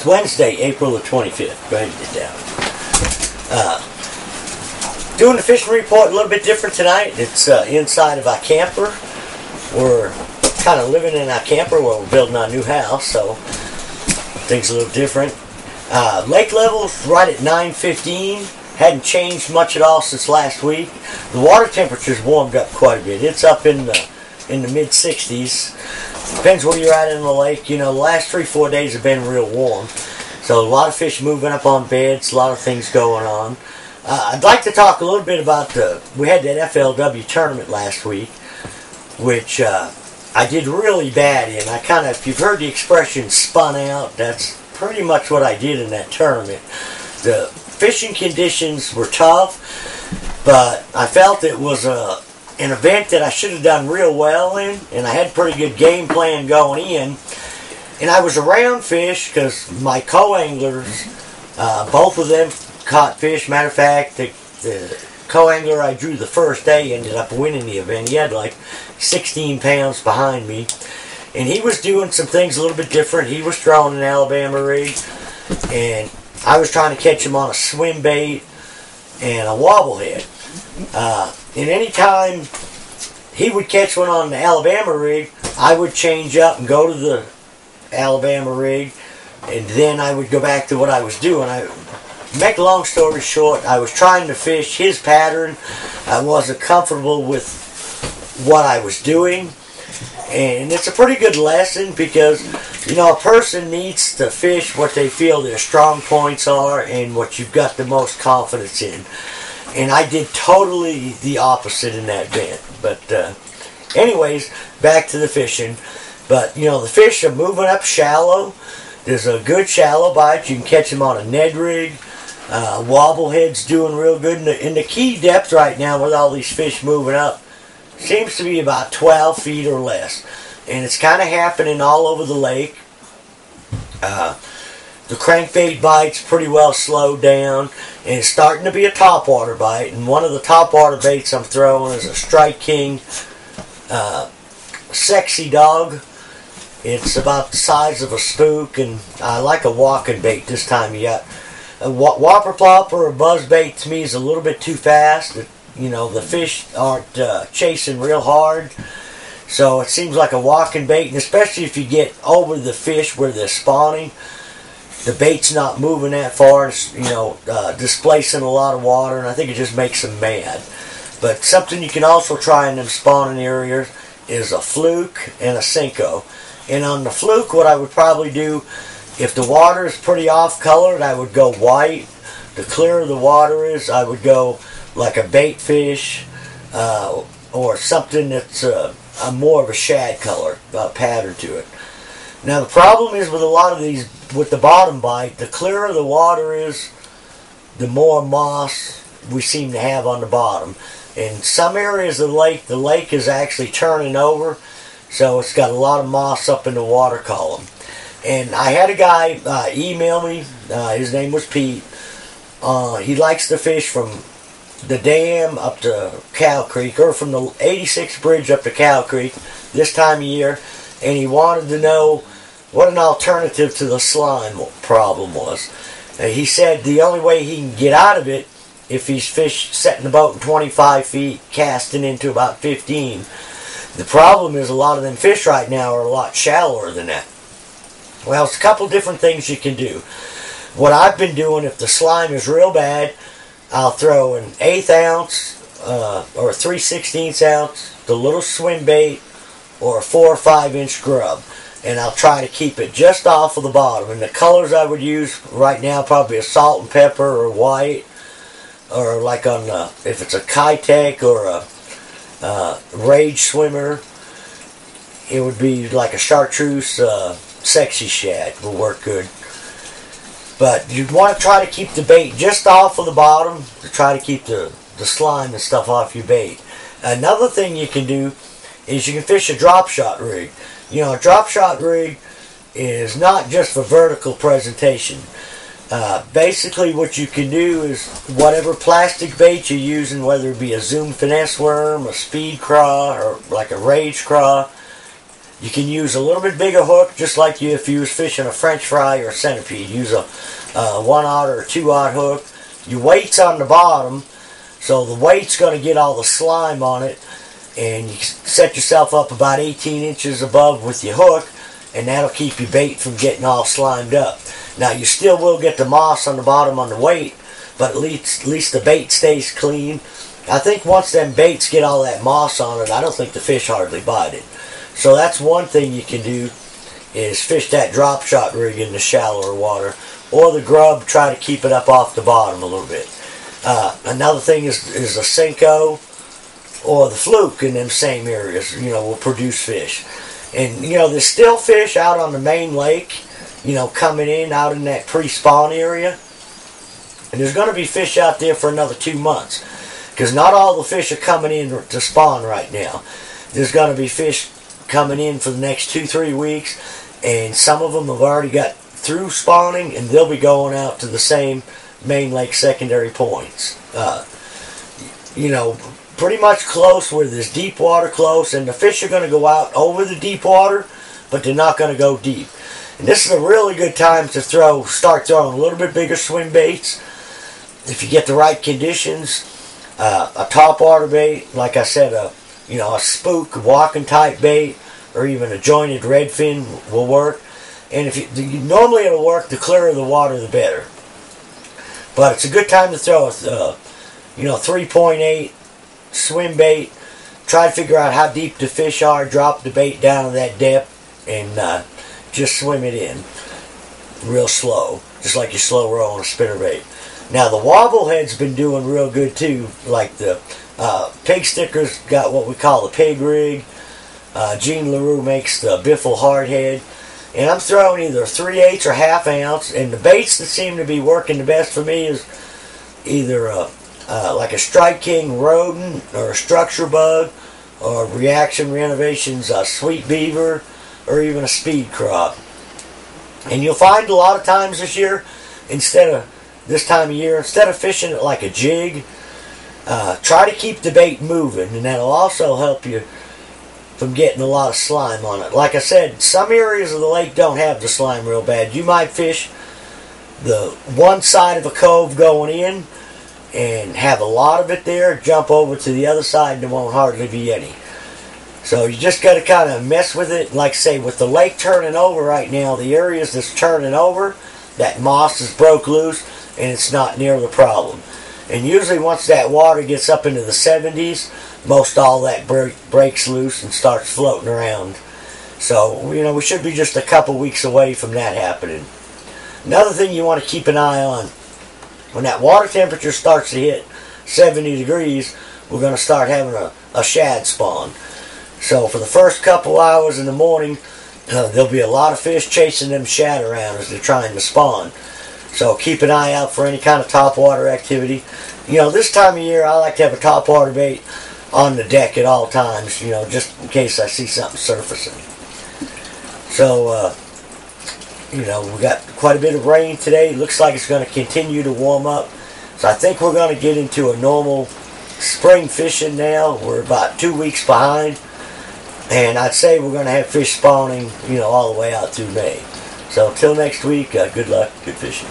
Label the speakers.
Speaker 1: It's Wednesday, April the 25th. Go ahead and get down. Doing the fishing report a little bit different tonight. It's inside of our camper. We're kind of living in our camper while we're building our new house, so things a little different. Lake level's right at 9:15. Hadn't changed much at all since last week. The water temperature's warmed up quite a bit. It's up in the mid-60s. Depends where you're at in the lake. You know, the last 3-4 days have been real warm. So a lot of fish moving up on beds, a lot of things going on. I'd like to talk a little bit about we had that FLW tournament last week, which I did really bad in. I kind of, if you've heard the expression spun out, that's pretty much what I did in that tournament. The fishing conditions were tough, but I felt it was an event that I should have done real well in, and I had a pretty good game plan going in. And I was around fish because my co-anglers, both of them caught fish. Matter of fact, the co-angler I drew the first day ended up winning the event. He had like 16 pounds behind me, and he was doing some things a little bit different. He was throwing an Alabama rig, and I was trying to catch him on a swim bait and a wobblehead. And any time he would catch one on the Alabama rig, I would change up and go to the Alabama rig, and then I would go back to what I was doing. Make a long story short, I was trying to fish his pattern. I wasn't comfortable with what I was doing. And it's a pretty good lesson because, you know, a person needs to fish what they feel their strong points are and what you've got the most confidence in. And I did totally the opposite in that event. But anyways, back to the fishing. But, you know, the fish are moving up shallow. There's a good shallow bite. You can catch them on a Ned rig. Wobblehead's doing real good. And the key depth right now with all these fish moving up seems to be about 12 feet or less. And it's kind of happening all over the lake. The crankbait bite's pretty well slowed down. And it's starting to be a topwater bite. And one of the topwater baits I'm throwing is a Strike King Sexy Dog. It's about the size of a spook. And I like a walking bait this time of year. A whopper plop or a buzz bait to me is a little bit too fast. You know, the fish aren't chasing real hard. So it seems like a walking bait. And especially if you get over the fish where they're spawning, the bait's not moving that far. It's, you know, displacing a lot of water. And I think it just makes them mad. But something you can also try in them spawning areas is a fluke and a Cinco. And on the fluke, what I would probably do, if the water is pretty off-colored, I would go white. The clearer the water is, I would go like a bait fish or something that's a more of a shad color pattern to it. Now the problem is with a lot of these, with the bottom bite, the clearer the water is, the more moss we seem to have on the bottom. In some areas of the lake is actually turning over, so it's got a lot of moss up in the water column. And I had a guy email me, his name was Pete. He likes to fish from the dam up to Cow Creek, or from the 86 bridge up to Cow Creek this time of year, and he wanted to know what an alternative to the slime problem was. He said the only way he can get out of it, if he's setting the boat in 25 feet, casting into about 15. The problem is a lot of them fish right now are a lot shallower than that. Well, it's a couple different things you can do. What I've been doing, if the slime is real bad, I'll throw an 1/8 ounce or a 3/16 ounce, the little swim bait, or a 4 or 5 inch grub. And I'll try to keep it just off of the bottom. And the colors I would use right now, probably a salt and pepper or white, or like on if it's a Kitech or a Rage Swimmer, it would be like a chartreuse Sexy Shad will work good. But you want to try to keep the bait just off of the bottom to try to keep the slime and stuff off your bait. Another thing you can do is you can fish a drop shot rig. You know, a drop shot rig is not just for vertical presentation. Basically what you can do is whatever plastic bait you're using, whether it be a Zoom finesse worm, a speed craw, or like a rage craw, You can use a little bit bigger hook, just like if you was fishing a French fry or a centipede. Use a 1/0 or 2/0 hook. Your weight's on the bottom, so the weight's going to get all the slime on it, and you set yourself up about 18 inches above with your hook, and that'll keep your bait from getting all slimed up. Now, you still will get the moss on the bottom on the weight, but at least the bait stays clean. I think once them baits get all that moss on it, I don't think the fish hardly bite it. So that's one thing you can do, is fish that drop shot rig in the shallower water, or the grub, try to keep it up off the bottom a little bit. Another thing is the Senko or the fluke in them same areas, will produce fish. And, there's still fish out on the main lake, coming in out in that pre-spawn area. And there's going to be fish out there for another 2 months, because not all the fish are coming in to spawn right now. There's going to be fish coming in for the next 2-3 weeks, and some of them have already got through spawning, and they'll be going out to the same main lake secondary points. Pretty much close where there's deep water close, and the fish are going to go out over the deep water, but they're not going to go deep. And this is a really good time to start throwing a little bit bigger swim baits. If you get the right conditions, a top water bait, like I said, a spook, walking type bait, or even a jointed redfin will work. And normally it'll work, the clearer the water, the better. But it's a good time to throw a 3.8 swim bait. Try to figure out how deep the fish are, drop the bait down to that depth, and just swim it in real slow, just like you slow roll on a spinnerbait. Now the wobblehead's been doing real good too, like the pig stickers got what we call the pig rig. Gene LaRue makes the Biffle hardhead, and I'm throwing either 3/8 or 1/2 ounce, and the baits that seem to be working the best for me is either like a Strike King rodent or a structure bug, or Reaction Renovations sweet beaver, or even a speed crop. And you'll find a lot of times this year, instead of fishing it like a jig, try to keep the bait moving, and that'll also help you from getting a lot of slime on it. Like I said, some areas of the lake don't have the slime real bad. You might fish the one side of a cove going in and have a lot of it there, jump over to the other side and there won't hardly be any. So you just got to kind of mess with it. Like I say, with the lake turning over right now, the areas that's turning over, that moss is broke loose, and it's not near the problem. And usually once that water gets up into the 70s, most all that breaks loose and starts floating around. So, we should be just a couple weeks away from that happening. Another thing you want to keep an eye on, when that water temperature starts to hit 70 degrees, we're going to start having a shad spawn. So for the first couple hours in the morning, there'll be a lot of fish chasing them shad around as they're trying to spawn. So keep an eye out for any kind of topwater activity. This time of year, I like to have a topwater bait on the deck at all times, just in case I see something surfacing. So, we got quite a bit of rain today. Looks like it's going to continue to warm up. So I think we're going to get into a normal spring fishing now. We're about 2 weeks behind. And I'd say we're going to have fish spawning, all the way out through May. So until next week, good luck, good fishing.